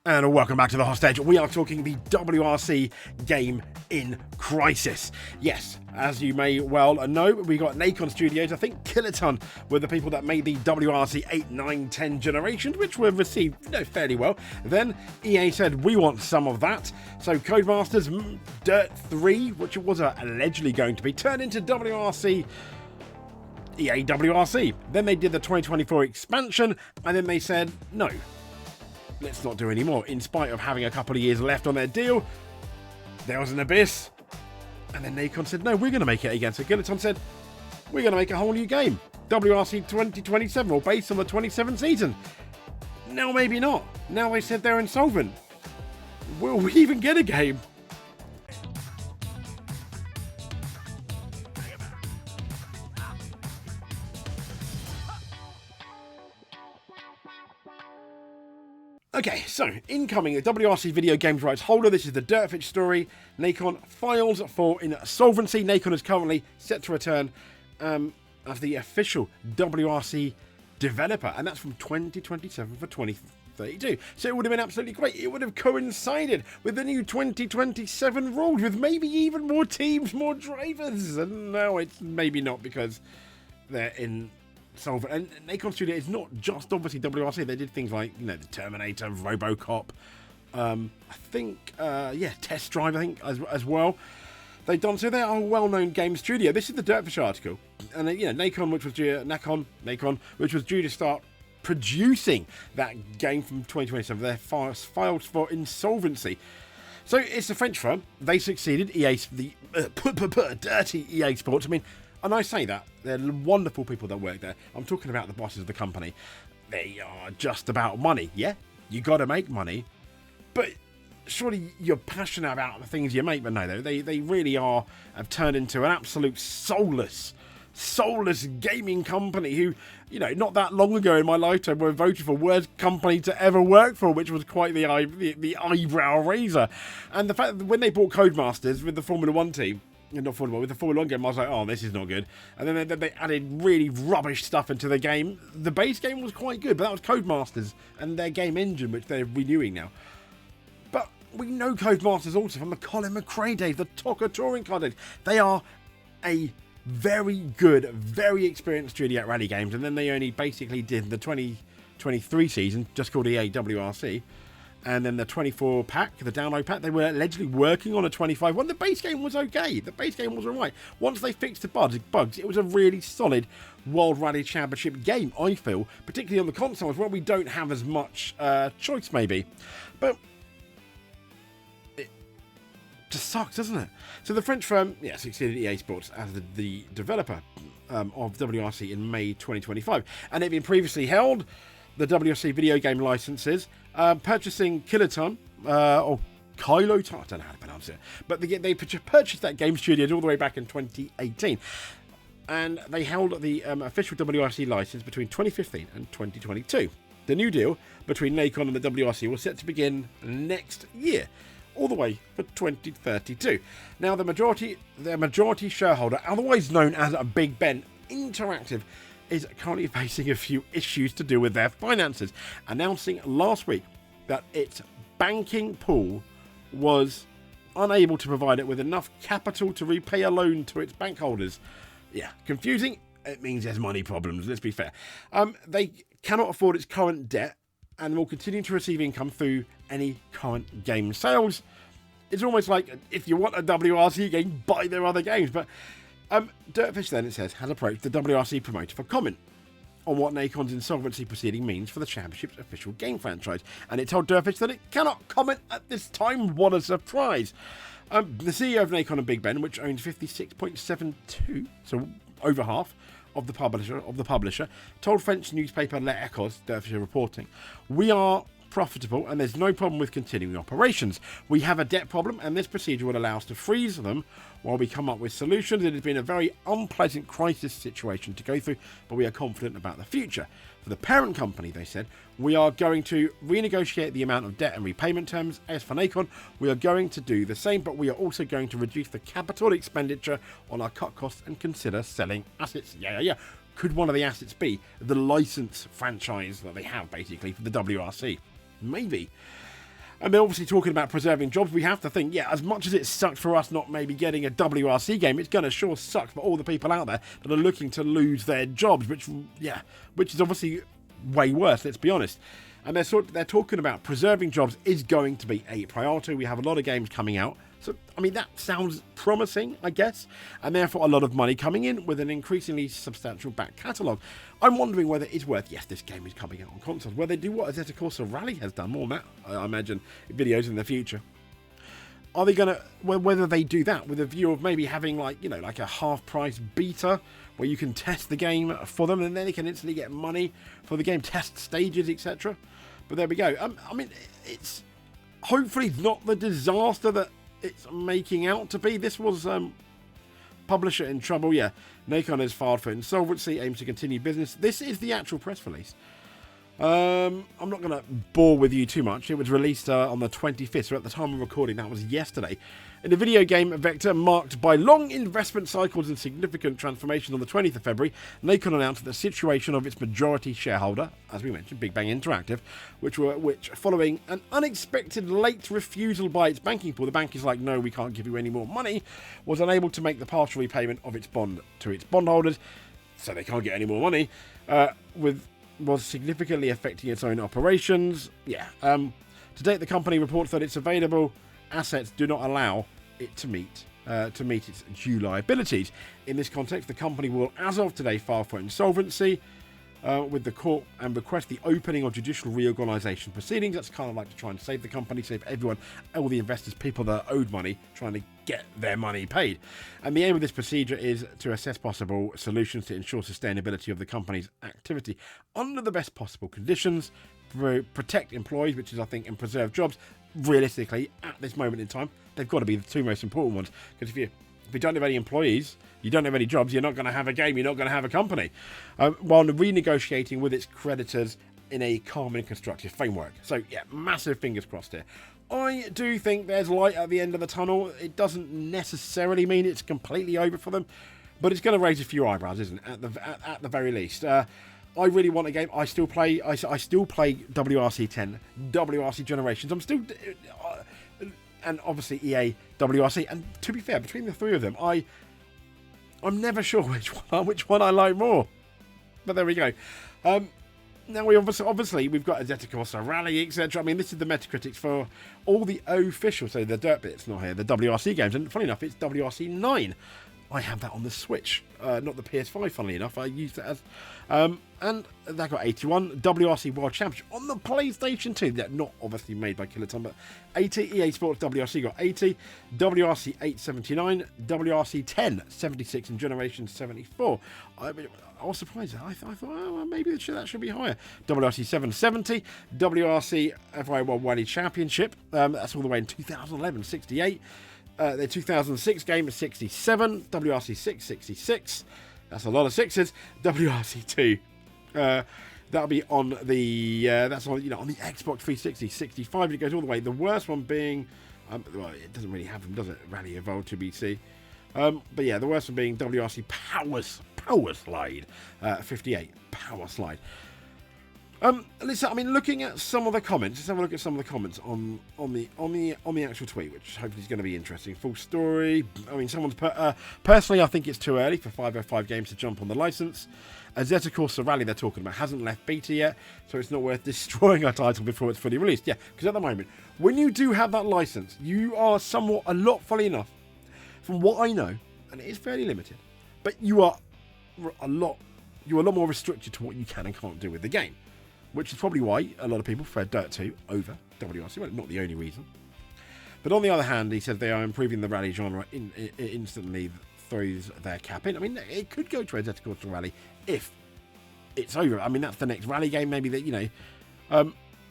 And welcome back to the hostage. We are talking the WRC game in crisis. Yes, as you may well know, we got Nacon Studios. I think Kiloton were the people that made the WRC 8, 9, 10 generations, which were received fairly well. Then EA said, we want some of that. So Codemasters Dirt 3, which it was allegedly going to be, turned into WRC EA WRC. Then they did the 2024 expansion, and then they said, no, let's not do any more. In spite of having a couple of years left on their deal, there was an abyss. And then Nacon said, no, we're going to make it again. So Kiloton said, we're going to make a whole new game. WRC 2027, or based on the 27th season. Now maybe not. Now they said they're insolvent. Will we even get a game? Okay, so incoming, the WRC video games rights holder. This is the Dirtfish story. Nacon files for insolvency. Nacon is currently set to return as the official WRC developer, and that's from 2027 for 2032. So it would have been absolutely great. It would have coincided with the new 2027 rules, with maybe even more teams, more drivers. And no, it's maybe not, because they're in solvent. And Nacon Studio is not just obviously WRC. They did things like, the Terminator, RoboCop, I think, Test Drive, I think, as well. They've done so. They are a well-known game studio. This is the Dirtfish article, and Nacon, which was due to start producing that game from 2027. They filed for insolvency. So it's a French firm. They succeeded. Dirty EA Sports. And I say that, they're wonderful people that work there. I'm talking about the bosses of the company. They are just about money. Yeah, you got to make money. But surely you're passionate about the things you make. But no, they really have turned into an absolute soulless gaming company who, not that long ago in my lifetime were voted for worst company to ever work for, which was quite the eyebrow raiser. And the fact that when they bought Codemasters with the Formula 1 team, not Formula 1, with the Formula 1 game, I was like, oh, this is not good. And then they added really rubbish stuff into the game. The base game was quite good, but that was Codemasters and their game engine, which they're renewing now. But we know Codemasters also from the Colin McRae days, the TOCA Touring Car days. They are a very good, very experienced studio at rally games, and then they only basically did the 2023 season, just called EA WRC. And then the 24 pack, the download pack, they were allegedly working on a 25 one. The base game was okay. The base game was alright. Once they fixed the bugs, it was a really solid World Rally Championship game, I feel. Particularly on the consoles, where we don't have as much choice, maybe. But it just sucks, doesn't it? So the French firm, succeeded EA Sports as the developer of WRC in May 2025. And they've been previously held the WRC video game licenses, purchasing Kiloton, or Kiloton, I don't know how to pronounce it, but they purchased that game studio all the way back in 2018. And they held the official WRC license between 2015 and 2022. The new deal between Nacon and the WRC was set to begin next year, all the way for 2032. Now, their majority shareholder, otherwise known as Big Ben Interactive, is currently facing a few issues to do with their finances, announcing last week that its banking pool was unable to provide it with enough capital to repay a loan to its bank holders. Yeah, confusing. It means there's money problems, let's be fair. They cannot afford its current debt and will continue to receive income through any current game sales. It's almost like, if you want a WRC game, buy their other games. But Dirtfish then, it says, has approached the WRC promoter for comment on what Nacon's insolvency proceeding means for the championship's official game franchise. And it told Dirtfish that it cannot comment at this time. What a surprise. The CEO of Nacon and Big Ben, which owns 56.72, so over half, of the publisher, told French newspaper Les Echos, Dirtfish reporting, "We are profitable and there's no problem with continuing operations. We have a debt problem and this procedure would allow us to freeze them while we come up with solutions. It has been a very unpleasant crisis situation to go through, but we are confident about the future. For the parent company," they said, "we are going to renegotiate the amount of debt and repayment terms. As for Nacon, we are going to do the same, but we are also going to reduce the capital expenditure on our cut costs and consider selling assets." Yeah. Could one of the assets be the license franchise that they have, basically, for the WRC? Maybe. And they're obviously talking about preserving jobs. We have to think, yeah, as much as it sucked for us not maybe getting a WRC game, it's going to sure suck for all the people out there that are looking to lose their jobs, which is obviously way worse, let's be honest. And they're talking about preserving jobs is going to be a priority. We have a lot of games coming out. So, I mean, that sounds promising, I guess, and therefore a lot of money coming in with an increasingly substantial back catalogue. I'm wondering whether it's worth, yes, this game is coming out on consoles, whether they do what Assetto Corsa Rally has done, more than that, I imagine, videos in the future. Are they going to, whether they do that with a view of maybe having like a half-price beta where you can test the game for them and then they can instantly get money for the game, test stages, etc. But there we go. I mean, it's hopefully not the disaster that it's making out to be. This was publisher in trouble. Yeah, Nacon has filed for insolvency, aims to continue business. This is the actual press release. I'm not going to bore with you too much. It was released on the 25th, so at the time of recording, that was yesterday. In the video game vector marked by long investment cycles and significant transformation on the 20th of February, Nacon announced the situation of its majority shareholder, as we mentioned, Big Bang Interactive, which following an unexpected late refusal by its banking pool, the bank is like, no, we can't give you any more money, was unable to make the partial repayment of its bond to its bondholders, so they can't get any more money, was significantly affecting its own operations. To date, the company reports that its available assets do not allow it to meet its due liabilities. In this context, the company will, as of today, file for insolvency with the court and request the opening of judicial reorganisation proceedings. That's kind of like to try and save the company, save everyone, all the investors, people that are owed money, trying to get their money paid. And the aim of this procedure is to assess possible solutions to ensure sustainability of the company's activity under the best possible conditions, protect employees, which is, I think, and preserve jobs. Realistically, at this moment in time, they've got to be the two most important ones. Because if you don't have any employees, you don't have any jobs, you're not going to have a game, you're not going to have a company. While renegotiating with its creditors in a calm and constructive framework. So, yeah, massive fingers crossed here. I do think there's light at the end of the tunnel. It doesn't necessarily mean it's completely over for them, but it's going to raise a few eyebrows, isn't it? At the very least. I really want a game. I still play WRC 10, WRC Generations. I'm still, and obviously EA WRC. And to be fair, between the three of them, I'm never sure which one I like more. But there we go. Now we obviously we've got Assetto Corsa Rally, etc. I mean, this is the Metacritics for all the official, so the dirt bit's not here, the WRC games. And funny enough, it's WRC 9. I have that on the Switch, not the PS5, funnily enough. I used it as... and that got 81. WRC World Championship on the PlayStation 2. Yeah, not obviously made by Kiloton, but 80. EA Sports WRC got 80. WRC 8, 79. WRC 10, 76. And Generation 74. I was surprised. I thought, well, maybe that should be higher. WRC 7, 70. WRC FI World Rally Championship. That's all the way in 2011, 68. The 2006 game is 67, WRC 6, 66. That's a lot of sixes. WRC 2, that'll be on the that's on on the Xbox 360, 65. It goes all the way. The worst one being, well, it doesn't really have them, does it? Rally Evolved 2BC. But yeah, the worst one being WRC Power Slide, 58 Power Slide. Listen, I mean, looking at some of the comments, let's have a look at some of the comments on the actual tweet, which hopefully is going to be interesting. Full story. I mean, someone's personally, I think it's too early for 505 Games to jump on the license. Assetto Corsa Rally they're talking about hasn't left beta yet, so it's not worth destroying our title before it's fully released. Yeah, because at the moment, when you do have that license, you are fully enough, from what I know, and it is fairly limited, but you are a lot more restricted to what you can and can't do with the game. Which is probably why a lot of people prefer Dirt 2 over WRC. Well, not the only reason. But on the other hand, he said they are improving the rally genre instantly throws their cap in. I mean, it could go to Assetto Corsa Rally if it's over. I mean, that's the next rally game. Maybe that,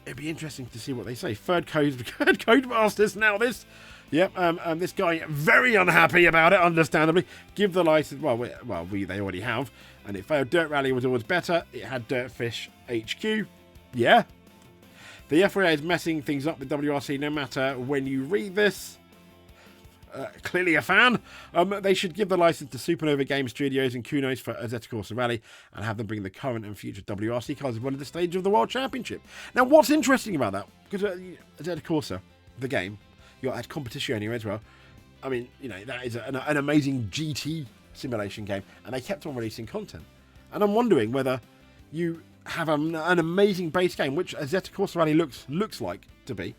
it'd be interesting to see what they say. Third Codemasters now this. Yep, this guy very unhappy about it, understandably. Give the license. They already have. And it failed. Dirt Rally was always better. It had Dirtfish HQ. Yeah. The FIA is messing things up with WRC no matter when you read this. clearly a fan. They should give the license to Supernova Game Studios and Kunos for Assetto Corsa Rally and have them bring the current and future WRC cars as well as the stage of the World Championship. Now, what's interesting about that, because Assetto Corsa, the game, you had competition anyway as well. I mean, that is an amazing GT simulation game, and they kept on releasing content. And I'm wondering whether you have an amazing base game, which Assetto Corsa Rally looks like to be,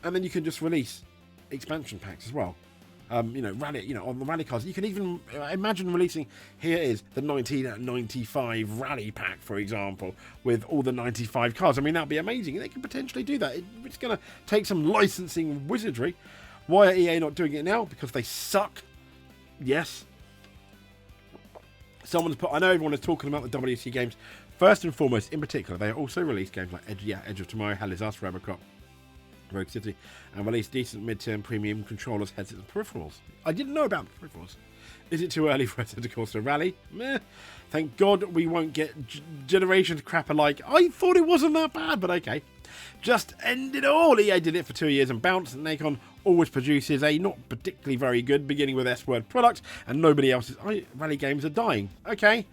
and then you can just release expansion packs as well. Rally, on the rally cars. You can even imagine releasing, here is the 1995 rally pack, for example, with all the 95 cars. I mean, that'd be amazing. They could potentially do that. It's going to take some licensing wizardry. Why are EA not doing it now? Because they suck. Yes. I know everyone is talking about the WRC games. First and foremost, in particular, they also released games like Edge of Tomorrow, Hell Is Us, Robocop, Rogue City, and released decent mid-term premium controllers, headsets, and peripherals. I didn't know about the peripherals. Is it too early for us to course a rally? Meh. Thank God we won't get generations crap alike. I thought it wasn't that bad, but okay. Just end it all. EA did it for 2 years and bounced. Nacon always produces a not particularly very good, beginning with S-word product, and nobody else's rally games are dying. Okay,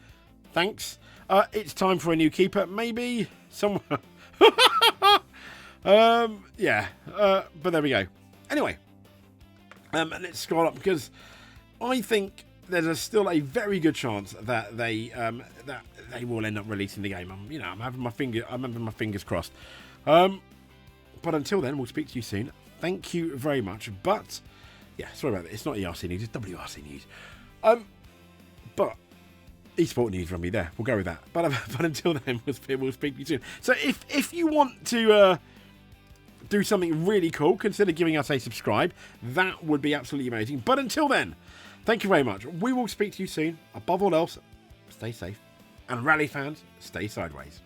thanks. It's time for a new keeper, maybe somewhere. But there we go. Anyway, let's scroll up because I think there's still a very good chance that they will end up releasing the game. I'm having my fingers crossed. But until then, we'll speak to you soon. Thank you very much. But yeah, sorry about that. It's not ERC news, it's WRC news. But eSport news from me there. We'll go with that. But until then, we'll speak to you soon. So if you want to do something really cool, consider giving us a subscribe. That would be absolutely amazing. But until then, thank you very much. We will speak to you soon. Above all else, stay safe. And rally fans, stay sideways.